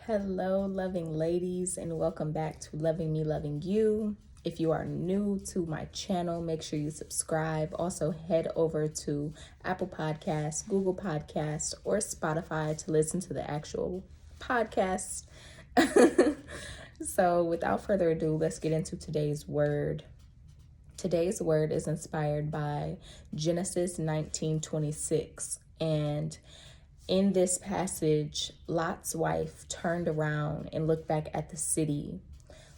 Hello, loving ladies, and welcome back to Loving Me, Loving You. If you are new to my channel, make sure you subscribe. Also, head over to Apple Podcasts, Google Podcasts, or Spotify to listen to the actual podcast. So, without further ado, let's get into today's word. Today's word is inspired by Genesis 19:26, and in this passage, Lot's wife turned around and looked back at the city,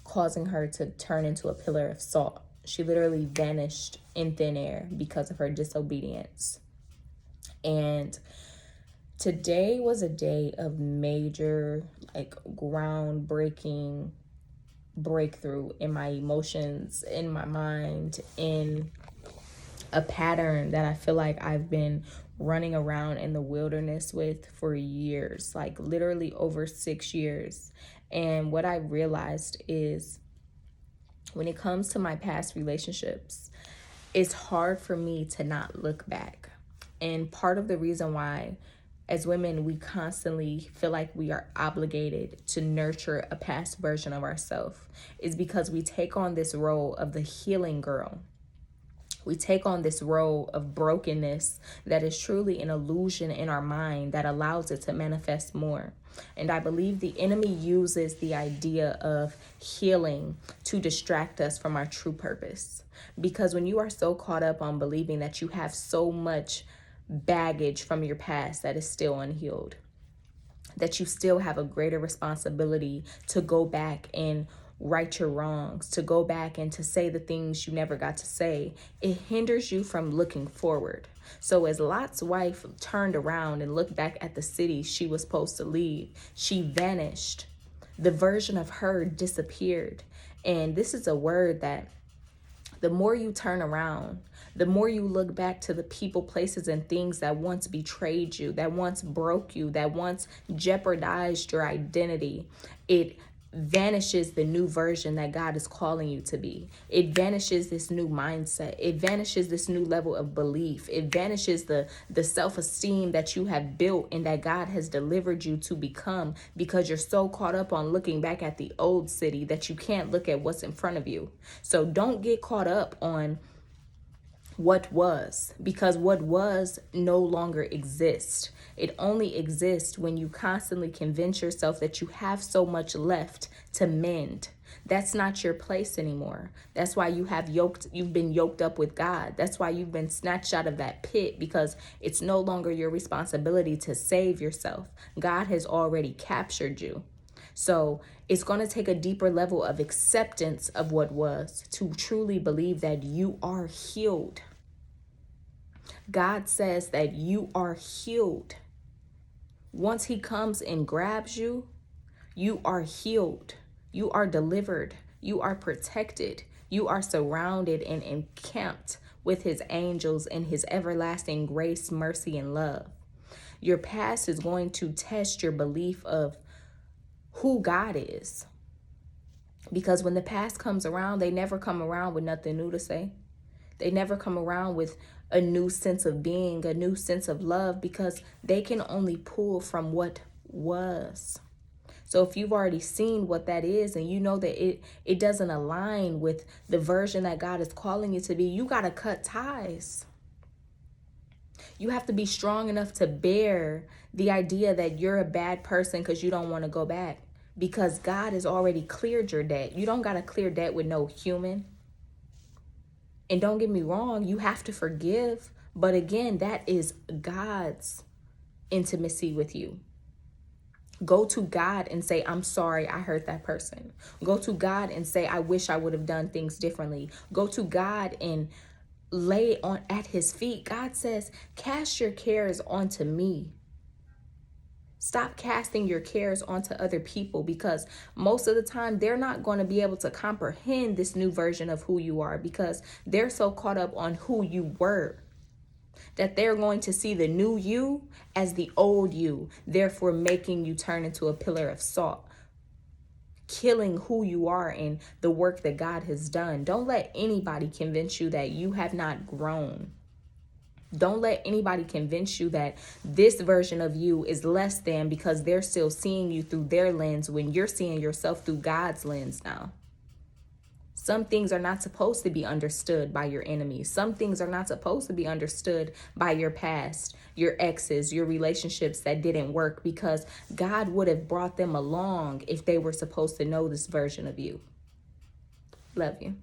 causing her to turn into a pillar of salt. She literally vanished in thin air because of her disobedience. And today was a day of major, groundbreaking breakthrough in my emotions, in my mind, in a pattern that I feel like I've been running around in the wilderness with for years, like literally over 6 years. And what I realized is when it comes to my past relationships, it's hard for me to not look back. And part of the reason why, as women, we constantly feel like we are obligated to nurture a past version of ourselves is because we take on this role of the healing girl. We take on this role of brokenness that is truly an illusion in our mind that allows it to manifest more. And I believe the enemy uses the idea of healing to distract us from our true purpose. Because when you are so caught up on believing that you have so much baggage from your past that is still unhealed, that you still have a greater responsibility to go back and right your wrongs, to go back and to say the things you never got to say, it hinders you from looking forward. So as Lot's wife turned around and looked back at the city she was supposed to leave, she vanished. The version of her disappeared. And this is a word that the more you turn around, the more you look back to the people, places, and things that once betrayed you, that once broke you, that once jeopardized your identity, it vanishes the new version that God is calling you to be. It vanishes this new mindset. It vanishes this new level of belief. It vanishes the self-esteem that you have built and that God has delivered you to become, because you're so caught up on looking back at the old city that you can't look at what's in front of you. So don't get caught up on what was, because what was no longer exists. It only exists when you constantly convince yourself that you have so much left to mend. That's not your place anymore. That's why you've been yoked up with God. That's why you've been snatched out of that pit, because it's no longer your responsibility to save yourself. God has already captured you. So it's going to take a deeper level of acceptance of what was to truly believe that you are healed. God says that you are healed. Once he comes and grabs you, you are healed. You are delivered. You are protected. You are surrounded and encamped with his angels and his everlasting grace, mercy, and love. Your past is going to test your belief of who God is. Because when the past comes around, they never come around with nothing new to say. They never come around with a new sense of being, a new sense of love, because they can only pull from what was. So if you've already seen what that is and you know that it doesn't align with the version that God is calling you to be, you got to cut ties. You have to be strong enough to bear the idea that you're a bad person because you don't want to go back, because God has already cleared your debt. You don't got to clear debt with no human. And don't get me wrong, you have to forgive. But again, that is God's intimacy with you. Go to God and say, I'm sorry I hurt that person. Go to God and say, I wish I would have done things differently. Go to God and lay on at his feet. God says, cast your cares onto me. Stop casting your cares onto other people, because most of the time they're not going to be able to comprehend this new version of who you are, because they're so caught up on who you were that they're going to see the new you as the old you, therefore making you turn into a pillar of salt, killing who you are and the work that God has done. Don't let anybody convince you that you have not grown. Don't let anybody convince you that this version of you is less than because they're still seeing you through their lens when you're seeing yourself through God's lens now. Some things are not supposed to be understood by your enemies. Some things are not supposed to be understood by your past, your exes, your relationships that didn't work, because God would have brought them along if they were supposed to know this version of you. Love you.